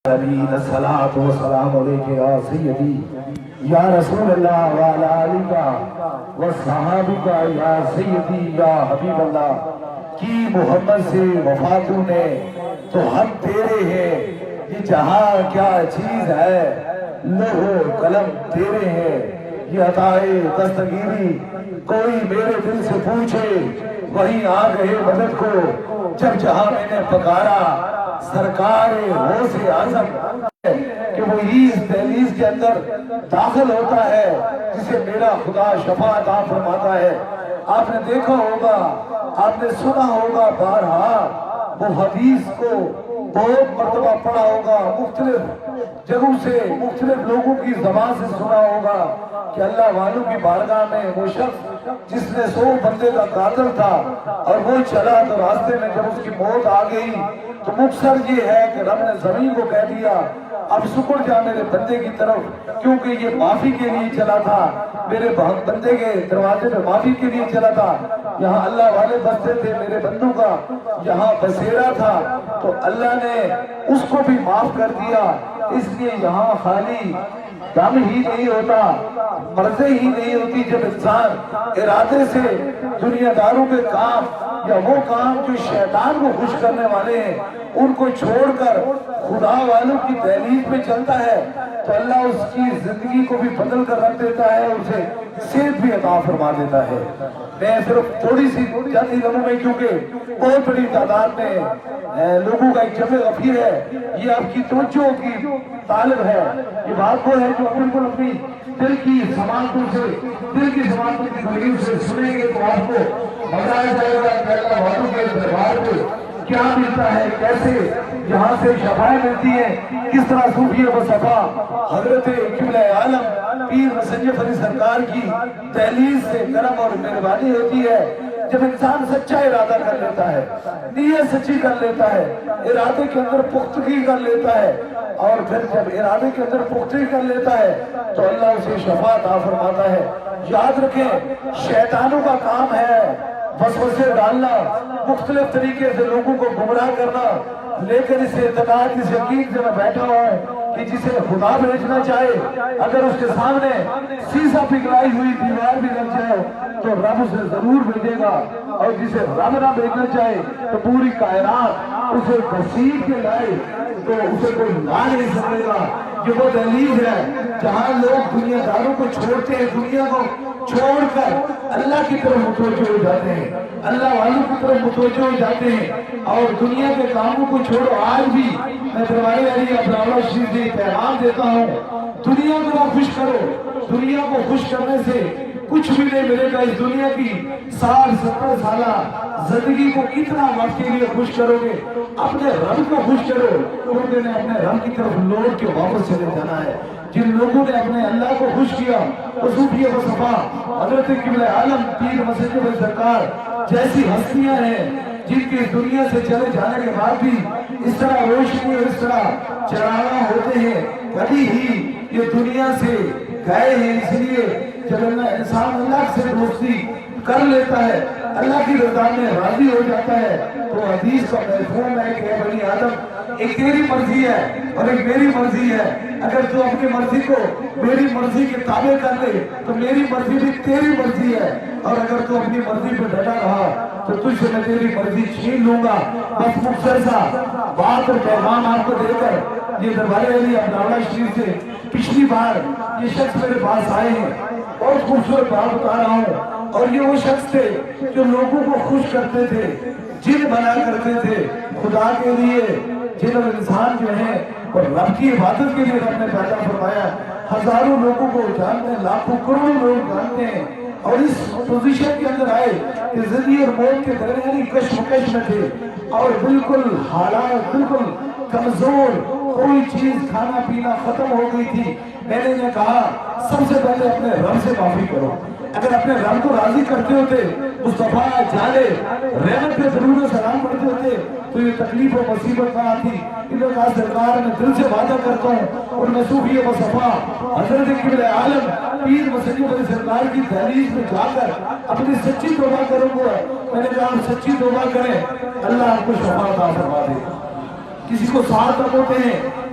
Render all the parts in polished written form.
الصلاۃ والسلام علیک یا سیدی یا رسول اللہ وعلی آلہ وصحابہ یا سیدی یا حبیب اللہ کی محمد سے وفا تو نے تو ہم تیرے ہیں، یہ جہاں کیا چیز ہے، لوح و قلم تیرے ہیں، یہ عطائے دستگیری کوئی میرے دل سے پوچھے وہیں آ گئے مدد کو، جب جہاں میں نے پکارا سرکار غوث اعظم کہ وہ اس دہلیز کے اندر داخل ہوتا ہے جسے میرا خدا شفاعت عطا فرماتا ہے۔ آپ نے دیکھا ہوگا، آپ نے سنا ہوگا بارہا وہ حدیث کو بہت مرتبہ پڑھا ہوگا، مختلف جگہوں سے مختلف لوگوں کی زبان سے سنا ہوگا کہ اللہ والوں کی بارگاہ میں وہ شخص جس نے 100 بندے کا قاتل تھا اور وہ چلا تو راستے میں جب اس کی موت آ گئی تو مقصر یہ ہے کہ رب نے زمین کو کہہ دیا اب سکڑ جا میرے بندے کی طرف، کیونکہ یہ معافی کے لیے چلا تھا، میرے بندے کے دروازے میں معافی کے لیے چلا تھا، یہاں اللہ والے بستے تھے، میرے بندوں کا یہاں بسیرا تھا، تو اللہ نے اس کو بھی معاف کر دیا۔ اس لیے یہاں خالی دم ہی نہیں ہوتا، مرضی ہی نہیں ہوتی جب انسان ارادے سے دنیا داروں کے کام یا وہ کام جو شیطان کو خوش کرنے والے ہیں ان کو چھوڑ کر خدا والوں کی دہلیز پہ چلتا ہے تو اللہ اس کی زندگی کو بھی بدل کر رکھ دیتا ہے، اسے صحت بھی عطا فرما دیتا ہے۔ میں صرف تھوڑی سی چند ہی لمحوں میں، کیونکہ بہت بڑی تعداد میں لوگوں کا ایک جمع غفیر ہے، یہ آپ کی توجہ کی طالب ہے، یہ بات وہ ہے جو بالکل اپنی دل کی سماعتوں سے، دل کی سماعتوں کی دلیل سے سنیں گے تو آپ کو مزہ آ جائے گا کہ اللہ والوں کے دربار پہ کیا ملتا ہے، کیسے یہاں سے شفاعیں ملتی ہیں، کس طرح صوفی و صفا حضرت قبلہ عالم پیر مسنجف علی سرکار کی دہلیز سے کرم اور مہربانی ہوتی ہے جب انسان سچا ارادہ کر لیتا ہے، نیت سچی کر لیتا ہے، ارادے کے اندر پختگی کر لیتا ہے، اور پھر جب ارادے کے اندر پختگی کر لیتا ہے تو اللہ اسے شفاعت عطا فرماتا ہے۔ یاد رکھیں شیطانوں کا کام ہے وسوسے ڈالنا، مختلف طریقے سے لوگوں کو گمراہ کرنا، لیکن اس اعتقاد اس یقین سے میں بیٹھا ہوا ہوں کہ جسے خدا بھیجنا چاہے اگر اس کے سامنے سیسا پگھلائی ہوئی دیوار بھی لگ جائے تو رب اسے ضرور بھیجے گا، اور جسے رب نہ بھیجنا چاہے تو پوری کائنات اسے گھسیٹ کے لائے تو اسے کوئی لا نہیں سکے گا۔ یہ وہ دہلیز ہے جہاں لوگ دنیا داروں کو چھوڑتے ہیں، دنیا کو چھوڑ کر اللہ کی طرف متوجہ ہو جاتے ہیں، اللہ والوں کی طرف متوجہ ہو جاتے ہیں، اور دنیا کے کاموں کو چھوڑو۔ آج بھی میں دربار علی ابراہیم شریف سے پیغام دیتا ہوں، دنیا کو نہ خوش کرو، دنیا کو خوش کرنے سے کچھ بھی نہیں ملے گا۔ اس دنیا کی 60-70 سالہ زندگی کو کتنا وقت کے لیے خوش کرو گے، اپنے رب کو خوش کرو، کیونکہ نے اپنے رب کی طرف لوٹ کے واپس چلے جانا ہے۔ جن لوگوں نے اپنے اللہ کو خوش کیا وہ صوفی و صفا حضرت قبلہ عالم پیر مسنجف علی سرکار جیسی ہستیاں ہیں جن کے دنیا سے چلے جانے کے بعد بھی اس طرح روشنی اور اس طرح چراغاں ہوتے ہیں، کبھی ہی یہ دنیا سے گئے ہیں۔ اس لیے جب انسان اللہ سے دوستی کر لیتا ہے، اللہ کی رضا میں راضی ہو جاتا ہے تو حدیث کا مفہوم ہے کہ اے بنی آدم ایک تیری مرضی ہے اور ایک میری مرضی ہے، اگر تو اپنی مرضی کو میری مرضی کے تابع کر لے تو میری مرضی بھی تیری مرضی ہے، اور اگر تو اپنی مرضی پہ ڈٹا رہا تو تجھ سے میں تیری مرضی چھین لوں گا۔ بس مختصر سا بات اور پیغام آپ کو دے کر یہ دربار علی ابراہیم شریف سے پچھلی بار یہ شخص میرے پاس آئے ہیں، بہت خوبصورت بات بتا رہا ہوں، اور یہ وہ شخص تھے جو لوگوں کو خوش کرتے تھے، جن بنا کرتے تھے خدا کے لیے، جن اور انسان جو ہیں اور رب کی عبادت کے لیے رب نے پیدا فرمایا۔ ہزاروں لوگوں کو جانتے ہیں، لاکھوں کروڑوں لوگ جانتے ہیں، اور اس پوزیشن کے اندر آئے کہ زندگی اور موت کے درمیانی کشمکش میں تھے، اور بالکل حالات بالکل کمزور، کوئی چیز کھانا پینا ختم ہو گئی تھی۔ میں نے انہیں کہا سب سے پہلے اپنے رب سے معافی کرو، اگر اپنے رب کو راضی کرتے ہوتے، مصطفیٰ جالے رحمت پہ درود و سلام پڑھتے ہوتے تو یہ تکلیف و مصیبت نہ آتی۔ انہوں نے کہا سرکار میں دل سے وعدہ کرتا ہوں اور میں صوفی و صفا حضرت قبلہ عالم پیر مسنجف علی سرکار کی دہلیز میں جا کر اپنی سچی توبہ کروں گا۔ میں نے کہا آپ سچی توبہ کریں، اللہ آپ کو شفاعت عطا فرما دے۔ کسی کو 60 ہوتے ہیں،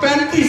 35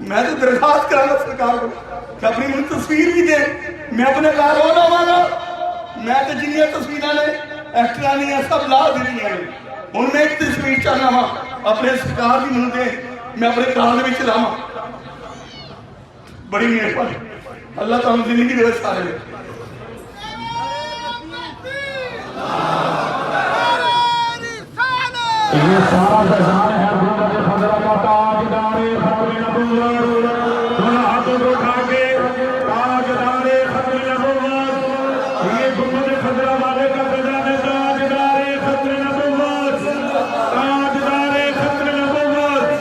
میں تو درخواست کرانا سرکار کو کہ اپنی مجھے تصویر بھی دے، میں اپنے گھر ہونا مانگا، میں تو جنیا تصویرہ نے ایکٹرا نہیں ہے سب لا دی ہیں ان میں ایک تصویر چاہنا ہاں اپنے سرکار بھی منہ دے میں اپنے کال میں چلاما بڑی مہربانی اللہ تعالیٰ زندگی دے سارے میں یہ سارا فیضان ہے گنبد خضرا کا تاجدار ختم نبوت دونوں ہاتھوں کو اٹھا کے تاجدار ختم نبوت یہ گنبد خضرا والے کا فیضان ہے تاجدار ختم نبوت تاجدار ختم نبوت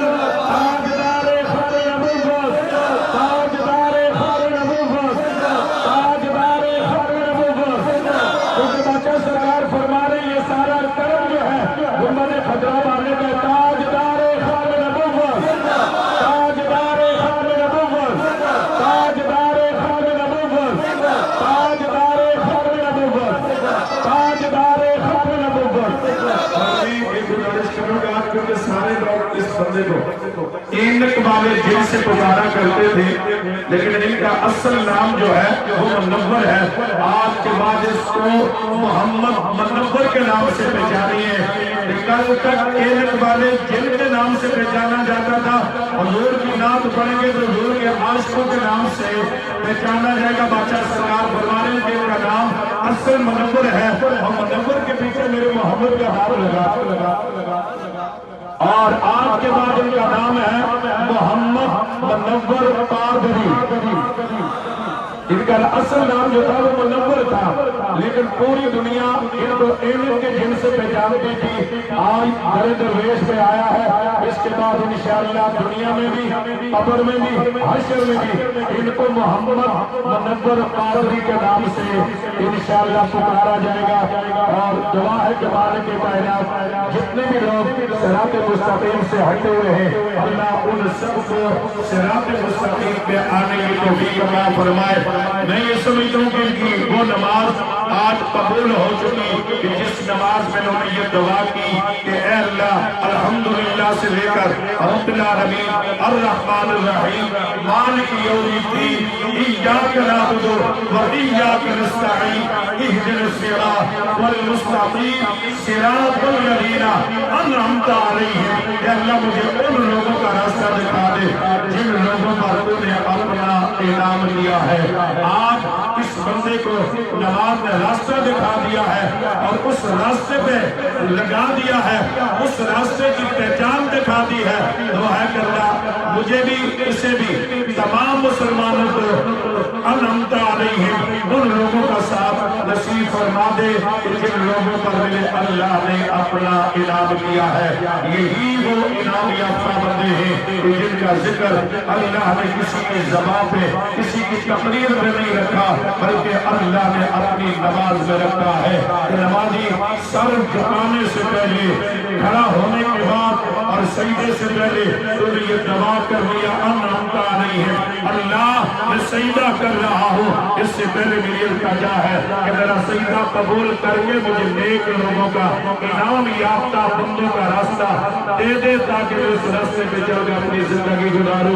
تاجدار ختم نبوت تاجدار ختم نبوت تاجدار ختم نبوت کیونکہ بچہ سرکار فرما رہے یہ سارا کرم جو ہے گنبد خضرا والے کا تاجدار ختم نبوت تاجدار ختم نبوت تاجدار ختم نبوت تاجدار ختم نبوت تاجدار ختم نبوت ایک گزارش کروں گا کیونکہ سارے لوگ اس بندے کو اینک والے جن سے گزارا کرتے تھے لیکن ان کا اصل نام جو ہے وہ منور ہے آج کے بعد اس کو محمد منور کے نام سے پہچانیے کل تک اینک والے جن کے نام سے پہچانا جاتا تھا حضور کی نعت پڑھیں گے تو حضور کے عاشقوں کے نام سے پہچانا جائے گا بادشاہ سرکار فرما رہے ہیں جن کا نام اصل منور ہے اور منور کے پیچھے میرے محمد کا ہاتھ لگا اور آج کے بعد ان کا نام ہے محمد منور قادری ان کا اصل نام جو تھا وہ منور تھا لیکن پوری دنیا ان کو اینک کے جن سے پہچانتی تھی آج در درویش پہ آیا ہے اس کے بعد انشاءاللہ دنیا میں بھی قبر میں بھی حشر میں بھی ان کو محمد منور قادری کے نام سے انشاءاللہ پکارا جائے گا اور دعا ہے کہ مالک کائنات جتنے بھی لوگ صراط مستقیم سے ہٹے ہوئے ہیں اللہ ان سب کو صراط مستقیم پہ آنے کی توفیق عطا فرمائے میں یہ سمجھتا ہوں کہ ان کی وہ نماز آج قبول ہو چکی کہ جس نماز میں انہوں نے یہ دعا کی کہ اے اللہ الحمدللہ سے لے کر رب العالمین الرحمن الرحیم مالک یوم الدین ایاک نعبد و ایاک نستعین اہدنا الصراط المستقیم صراط الذین انعمت علیہم اے اللہ مجھے ان لوگوں کا راستہ دکھا دے جن لوگوں پر تو نے اپنا انعام دیا ہے آج اس بندے کو نماز نے راستہ دکھا دیا ہے اور اس راستے پہ لگا دیا ہے اس راستے کی پہچان دکھا دی ہے دعا ہے کہ اللہ مجھے بھی اسے بھی تمام مسلمانوں کو انعمت علیہم ان لوگوں کا ساتھ نصیب فرما دے جن لوگوں پر میرے اللہ نے اپنا انعام کیا ہے یہی وہ انعام یافتہ بندے ہیں جن کا ذکر اللہ نے کسی کی زبان پہ کسی کی تقریر میں نہیں رکھا بلکہ اللہ نے اپنی نماز میں رکھا ہے نمازی سر جھکانے سے پہلے کھڑا ہونے کے بعد اور سجدے سے پہلے تو یہ دعا کر دیا انعمت علیہم اللہ میں سجدہ کر رہا ہوں اس سے پہلے میری التجا ہے کہ میرا سجدہ قبول کر کے مجھے نیک لوگوں کا انعام یافتہ بندوں کا راستہ دے دے تاکہ میں اس راستے پہ چل کر اپنی زندگی گزاروں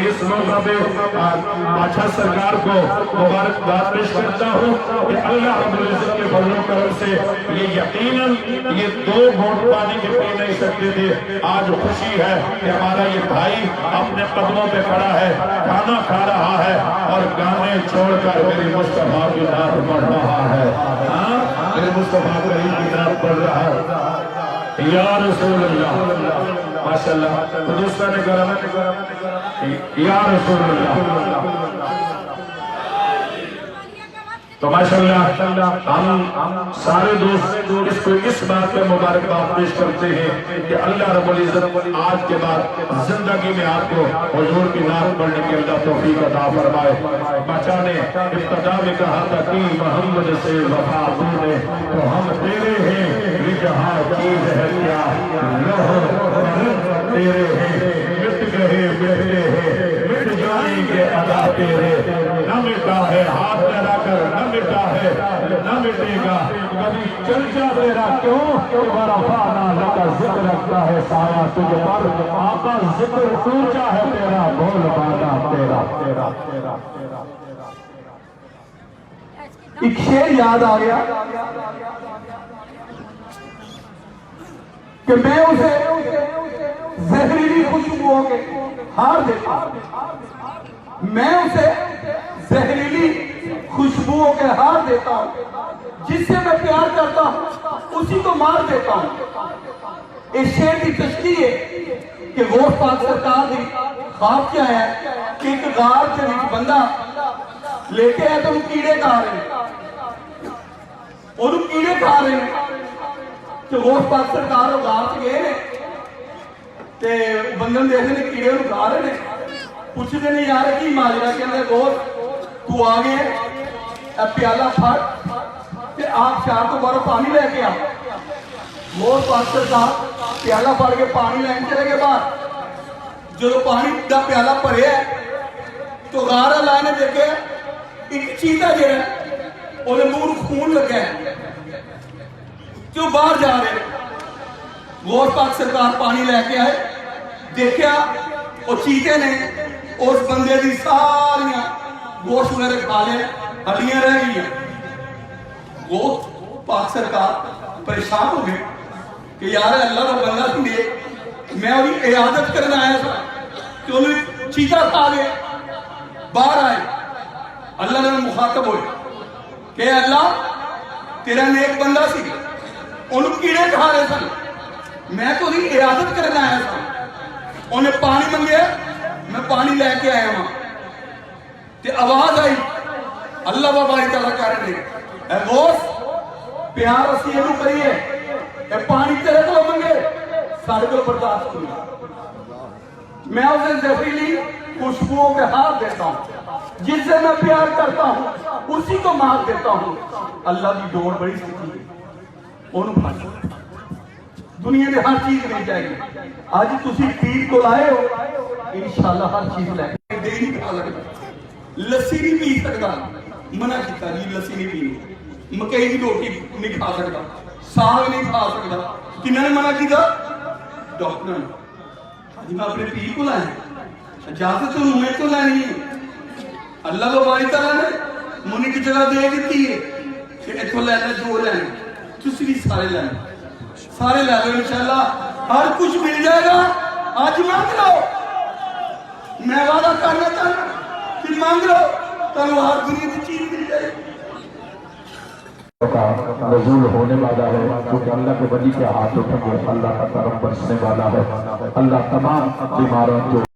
اس موقع پہ بادشاہ سرکار کو مبارکباد پیش کرتا ہوں کہ اللہ رب العزت کے فضل و کرم سے یہ یقیناً یہ دو گھونٹ پانی کے پی نہیں سکتے تھے آج خوشی ہے کہ ہمارا یہ بھائی اپنے قدموں پہ کھڑا ہے کھانا کھا رہا ہے اور گانے چھوڑ کر میری مصطفیٰ کی نعت پڑھ رہا ہے میرے مصطفیٰ کی نعت پڑھ رہا ہے یا رسول اللہ ماشاءاللہ دوستان کرام یا رسول اللہ تو ماشاءاللہ ہم سارے دوست اس کو اس بات پہ مبارکباد پیش کرتے ہیں کہ اللہ رب العزت آج کے بعد زندگی میں آپ کو حضور کی نعت پڑھنے کی اللہ توفیق عطا فرمائے بچہ نے ابتدا میں کہا تھا کہ محمد سے وفا تو نے تو ہم تیرے ہیں جہاں چیز ہے کیا لوہ تیرے ہیں مٹ گئے مٹے ہیں مٹ جائیں گے ادا تیرے نہ مٹا ہے ہاتھ لڑا کر نہ مٹا ہے نہ مٹے گا کبھی چرچا تیرا کیوں کہ برفانہ لگا ذکر رکھتا ہے سایہ تجھ پر آقا ذکر اونچا ہے تیرا بول بانا تیرا تیرا تیرا ایک شعر یاد آ گیا کہ میں اسے زہریلی خوشبوؤں کے ہار دیتا ہوں، میں اسے زہریلی خوشبوؤں کے ہار دیتا ہوں، جس سے میں پیار کرتا ہوں اسی کو مار دیتا ہوں۔ اس شعر کی تشریح ہے کہ غوث پاک سرکار دی خواب کیا ہے کہ ایک غار کے وچ بندہ لیٹے ہے تو وہ کیڑے کھا رہے ہیں اور وہ کیڑے کھا رہے ہیں کہ غوث پاک سرکار وہ غار سے گئے ہیں تے بندن دیکھتے ہیں کیڑے وہ کھا رہے ہیں، پوچھتے ہیں یار کی ماجرا کہتے ہیں غوث تو آگے پیالہ پھڑ تے آپ شہر تو بارو پانی لے کے آ۔ غوث پاک سرکار پیالہ پھڑ کے پانی لین چلے گئے باہر، جو پانی دا پیالہ پڑے ہے تو غار اللہ نے دیکھے ایک چیتا جو ہے انہیں منہ خون لگا ہے جو باہر جا رہے ہیں۔ غوث پاک سرکار پانی لے کے آئے، دیکھا وہ چیتے نے اس بندے دی ساریاں گوشت وغیرہ کھا لے، ہڈیاں رہ گئی ہیں۔ غوث پاک سرکار پریشان ہو گئے کہ یار اللہ کا بندہ سنیے میں انہیں عیادت کرنا آیا تھا کہ انہیں چیتا کھا لے۔ باہر آئے، اللہ نے مخاطب ہوئے کہ اللہ تیرا نیک بندہ سی انہوں کیڑے کھا رہے سن، میں تو انہیں عیادت کرنا آیا تھا، انہیں پانی منگے میں پانی لے کے آیا ہوں تے آواز آئی اللہ باباری تعالیٰ کہہ رہے اے غوث پیار اسی یہ کریے اے پانی تیرے کو منگے سارے کو برداشت کریں، میں اسے زہریلی خوشبوؤں کے ہاتھ دیتا ہوں، جس سے میں پیار کرتا ہوں اسی کو مار دیتا ہوں۔ اللہ کی ڈور بڑی سکی ہے انہوں پھانس دنیا میں ہر چیز مل جائے گی۔ آج تسی پیر کو لائے ہو انشاءاللہ ہر چیز لے گئے، دے نہیں کھا لگا، لسی نہیں پی سکتا، منع کیتا جی لسی نہیں پی، مکئی کی روٹی نہیں کھا سکتا، ساگ نہیں کھا سکتا، کنہ نے منع کیتا؟ ڈاکٹر نے۔ آج میں اپنے پیر کو لائے اجازت تو میں تو لینی ہے، اللہ باری تعالیٰ نے منی کی جگہ دے دیتی ہے کہ اتھو لینا جو لینا تسی بھی سارے لینا، سارے لے لو انشاءاللہ ہر کچھ مل جائے گا۔ آج مانگ لو، میں وعدہ کرنا چاہنا کہ مانگ لو تو ہر دنیا کی چیز مل جائے گی۔ کا نزول ہونے والا ہے کیونکہ اللہ کے ولی کے ہاتھ اٹھیں گے، اللہ کا کرم برسنے والا ہے، اللہ تمام بیماروں کو